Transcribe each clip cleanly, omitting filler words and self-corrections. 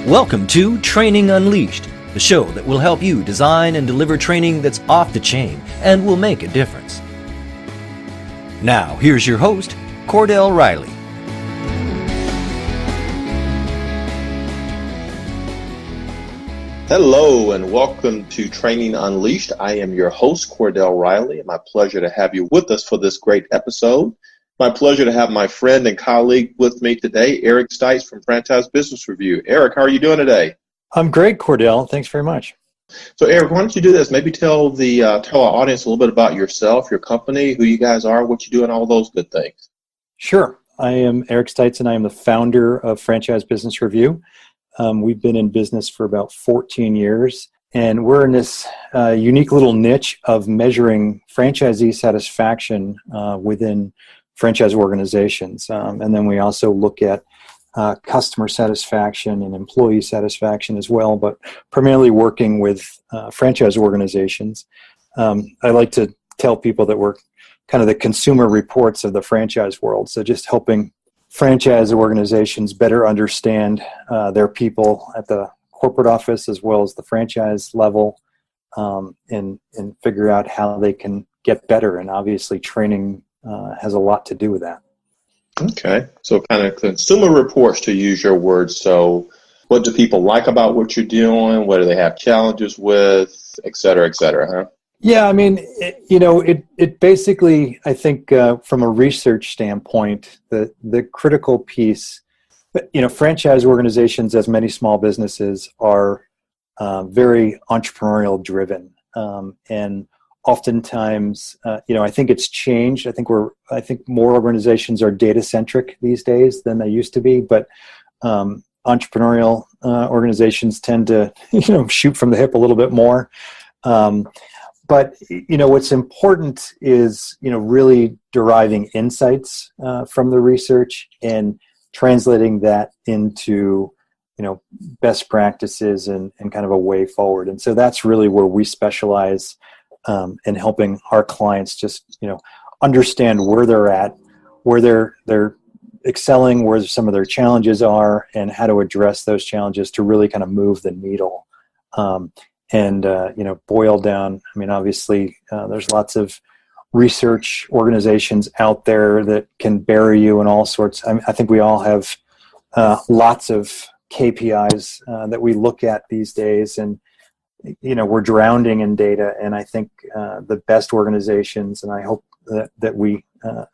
Welcome to Training Unleashed, the show that will help you design and deliver training that's off the chain and will make a difference. Now, here's your host, Cordell Riley. Hello and welcome to Training Unleashed. I am your host, Cordell Riley. My pleasure to have you with us for this great episode. My pleasure to have my friend and colleague with me today, Eric Stites from Franchise Business Review. Eric, how are you doing today? I'm great, Cordell. Thanks very much. So, Eric, why don't you do this? Maybe tell our audience a little bit about yourself, your company, who you guys are, what you do, and all those good things. Sure. I am Eric Stites, and I am the founder of Franchise Business Review. We've been in business for about 14 years, and we're in this unique little niche of measuring franchisee satisfaction within franchise organizations. And then we also look at customer satisfaction and employee satisfaction as well, but primarily working with franchise organizations. I like to tell people that we're kind of the consumer reports of the franchise world. So just helping franchise organizations better understand their people at the corporate office as well as the franchise level, and figure out how they can get better. And obviously training has a lot to do with that. Okay. So kind of consumer reports, to use your words. So what do people like about what you're doing? What do they have challenges with, et cetera, huh? Yeah, I mean, it basically, I think from a research standpoint, the critical piece, franchise organizations, as many small businesses, are very entrepreneurial driven. And oftentimes, I think it's changed. I think more organizations are data centric these days than they used to be, but entrepreneurial organizations tend to, shoot from the hip a little bit more. But what's important is, really deriving insights from the research and translating that into, best practices and kind of a way forward. And so that's really where we specialize in helping our clients just, understand where they're at, where they're excelling, where some of their challenges are, and how to address those challenges to really kind of move the needle. And boil down. I mean, obviously, there's lots of research organizations out there that can bury you in all sorts. I think we all have lots of KPIs that we look at these days, and we're drowning in data. And I think the best organizations, and I hope that we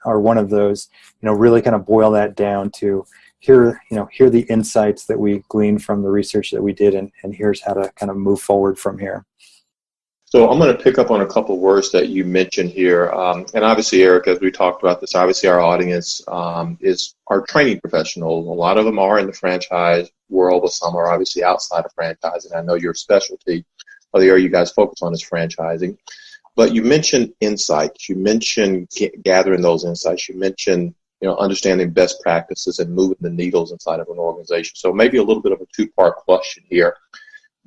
are one of those, really kind of boil that down to here are the insights that we gleaned from the research that we did, and here's how to kind of move forward from here. So I'm going to pick up on a couple of words that you mentioned here. And obviously, Eric, as we talked about this, obviously our audience is our training professionals. A lot of them are in the franchise world, but some are obviously outside of franchising. I know your specialty, or the area you guys focus on, is franchising. But you mentioned insights. You mentioned gathering those insights. You mentioned understanding best practices and moving the needles inside of an organization. So maybe a little bit of a two-part question here.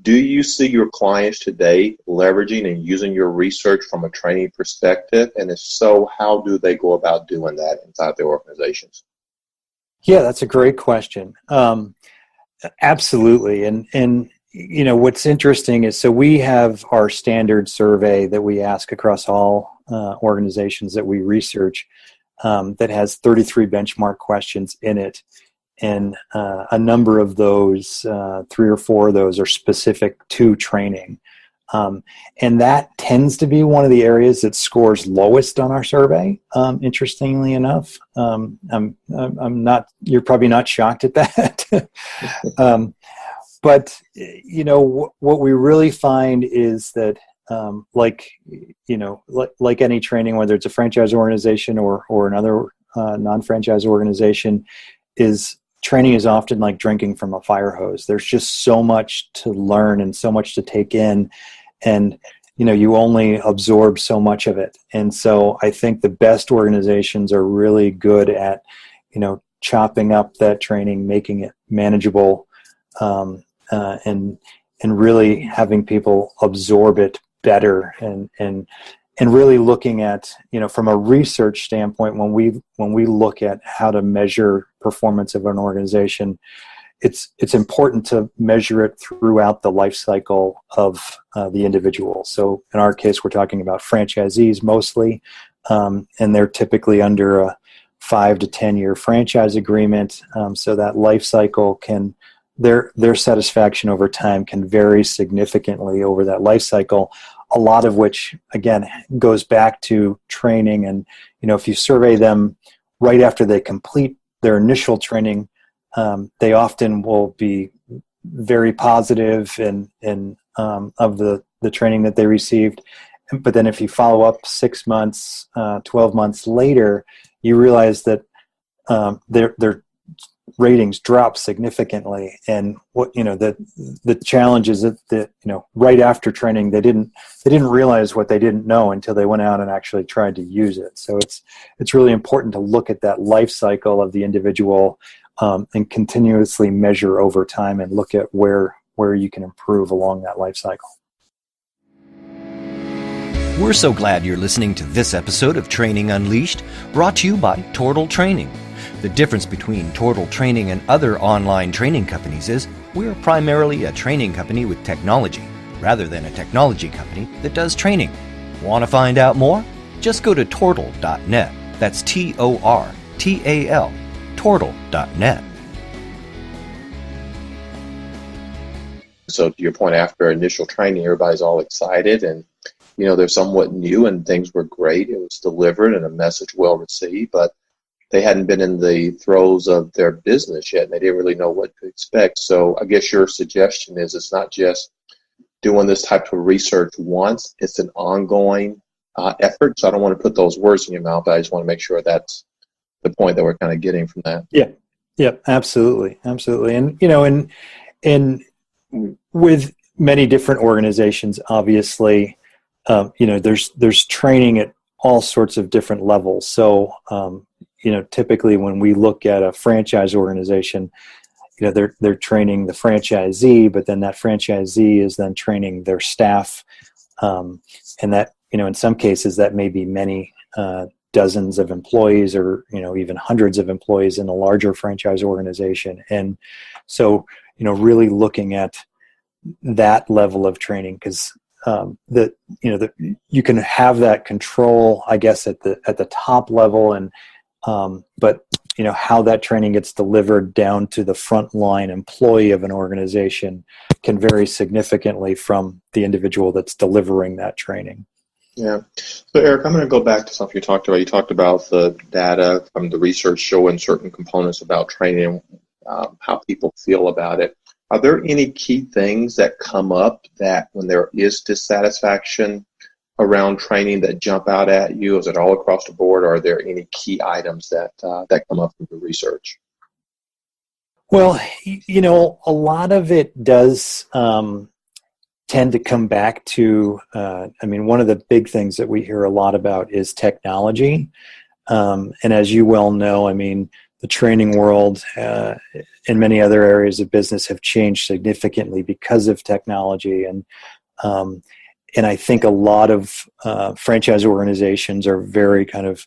Do you see your clients today leveraging and using your research from a training perspective? And if so, how do they go about doing that inside their organizations? Yeah, that's a great question. Absolutely. And what's interesting is, so we have our standard survey that we ask across all organizations that we research, that has 33 benchmark questions in it. And a number of those, 3 or 4 of those, are specific to training. And that tends to be one of the areas that scores lowest on our survey, interestingly enough. You're probably not shocked at that. But, what we really find is that, like any training, whether it's a franchise organization or another non-franchise organization, is training is often like drinking from a fire hose. There's just so much to learn and so much to take in, and you only absorb so much of it. And so I think the best organizations are really good at chopping up that training, making it manageable, and really having people absorb it better, and really looking at, from a research standpoint, when we look at how to measure performance of an organization, it's important to measure it throughout the life cycle of the individual. So in our case, we're talking about franchisees mostly, and they're typically under a 5 to 10 year franchise agreement. So that life cycle their satisfaction over time can vary significantly over that life cycle. A lot of which, again, goes back to training. And, if you survey them right after they complete their initial training, they often will be very positive of the training that they received. But then if you follow up 6 months, 12 months later, you realize that their ratings drop significantly. And the challenge is that right after training, they didn't realize what they didn't know until they went out and actually tried to use it. So it's really important to look at that life cycle of the individual, and continuously measure over time and look at where you can improve along that life cycle. We're so glad you're listening to this episode of Training Unleashed, brought to you by Tortal Training. The difference between Tortal Training and other online training companies is we're primarily a training company with technology, rather than a technology company that does training. Want to find out more? Just go to tortal.net. That's Tortal. Tortal.net. So to your point, after initial training, everybody's all excited and, they're somewhat new and things were great. It was delivered and a message well received, but they hadn't been in the throes of their business yet and they didn't really know what to expect. So I guess your suggestion is it's not just doing this type of research once, it's an ongoing effort. So I don't want to put those words in your mouth, but I just want to make sure that's the point that we're kind of getting from that. Yeah, absolutely. And, and with many different organizations, obviously, there's training at all sorts of different levels. So, typically when we look at a franchise organization, they're training the franchisee, but then that franchisee is then training their staff. And that, in some cases that may be many dozens of employees or, even hundreds of employees in a larger franchise organization. And so, really looking at that level of training, because you can have that control, I guess, at the top level, and but how that training gets delivered down to the frontline employee of an organization can vary significantly from the individual that's delivering that training. Yeah. So Eric, I'm going to go back to something you talked about. You talked about the data from the research showing certain components about training, how people feel about it. Are there any key things that come up that when there is dissatisfaction around training that jump out at you? Is it all across the board, or are there any key items that come up from the research? Well, a lot of it does tend to come back to, one of the big things that we hear a lot about is technology. And as you well know, the training world and many other areas of business have changed significantly because of technology. And I think a lot of franchise organizations are very kind of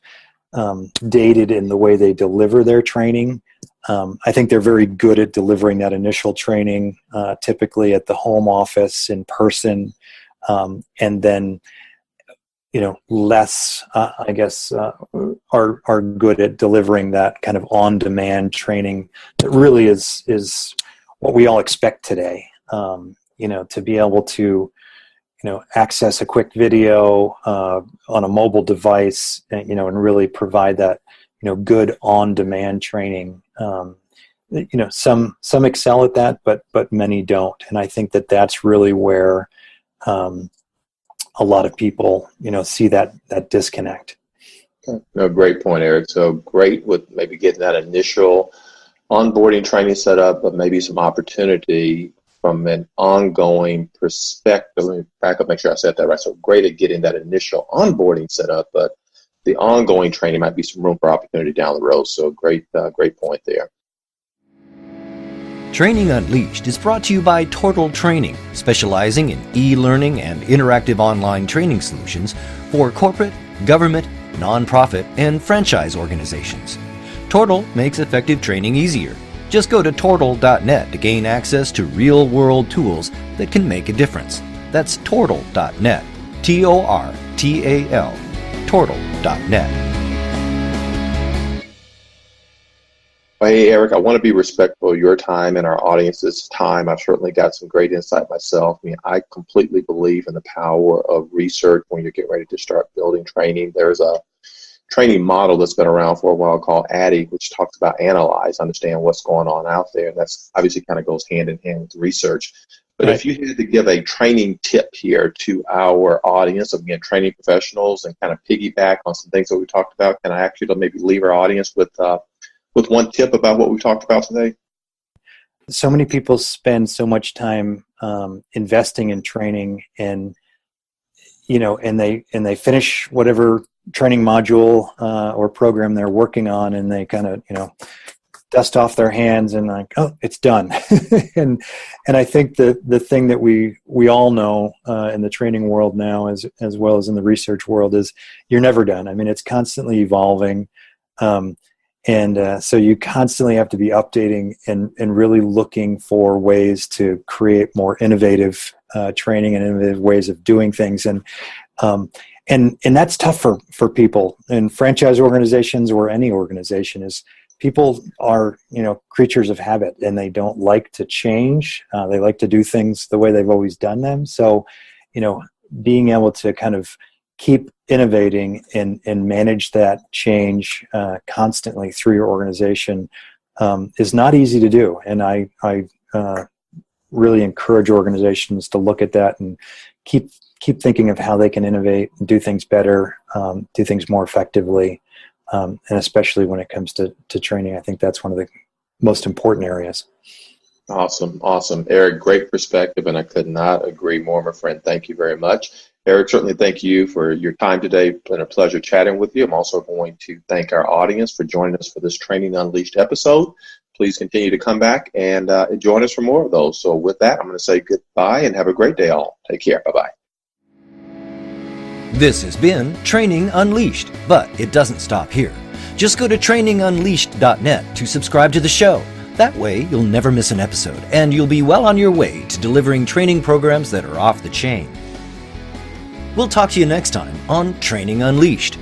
dated in the way they deliver their training. I think they're very good at delivering that initial training, typically at the home office in person, and then less, I guess, are good at delivering that kind of on-demand training that really is what we all expect today. To be able to, access a quick video on a mobile device, and really provide that, good on-demand training. Some excel at that, but many don't, and I think that's really where a lot of people, see that disconnect. No, great point, Eric. So great with maybe getting that initial onboarding training set up, but maybe some opportunity from an ongoing perspective. Let me back up, make sure I said that right. So great at getting that initial onboarding set up, but the ongoing training might be some room for opportunity down the road. So great point there. Training Unleashed is brought to you by Tortal Training, specializing in e-learning and interactive online training solutions for corporate, government, nonprofit, and franchise organizations. Tortal makes effective training easier. Just go to Tortal.net to gain access to real-world tools that can make a difference. That's Tortal.net. Tortal. Tortal.net. Well, hey, Eric, I want to be respectful of your time and our audience's time. I've certainly got some great insight myself. I mean, I completely believe in the power of research when you're getting ready to start building training. There's a training model that's been around for a while called ADDIE, which talks about analyze, understand what's going on out there. And that's obviously kind of goes hand in hand with research. But Right. if you had to give a training tip here to our audience, again, training professionals, and kind of piggyback on some things that we talked about, can I ask you to maybe leave our audience with one tip about what we talked about today? So many people spend so much time investing in training, and they finish whatever training module or program they're working on, and they kind of dust off their hands and like, oh, it's done. and I think the thing that we all know in the training world now, as well as in the research world, is you're never done. I mean, it's constantly evolving. So you constantly have to be updating and really looking for ways to create more innovative training and innovative ways of doing things. And that's tough for people in franchise organizations or any organization. Is people are creatures of habit, and they don't like to change. They like to do things the way they've always done them. So being able to kind of keep innovating and manage that change constantly through your organization is not easy to do. And I really encourage organizations to look at that and keep thinking of how they can innovate and do things better, do things more effectively, and especially when it comes to training. I think that's one of the most important areas. Awesome. Eric, great perspective, and I could not agree more, my friend. Thank you very much. Eric, certainly thank you for your time today. It's been a pleasure chatting with you. I'm also going to thank our audience for joining us for this Training Unleashed episode. Please continue to come back and join us for more of those. So with that, I'm going to say goodbye and have a great day all. Take care. Bye-bye. This has been Training Unleashed, but it doesn't stop here. Just go to trainingunleashed.net to subscribe to the show. That way, you'll never miss an episode, and you'll be well on your way to delivering training programs that are off the chain. We'll talk to you next time on Training Unleashed.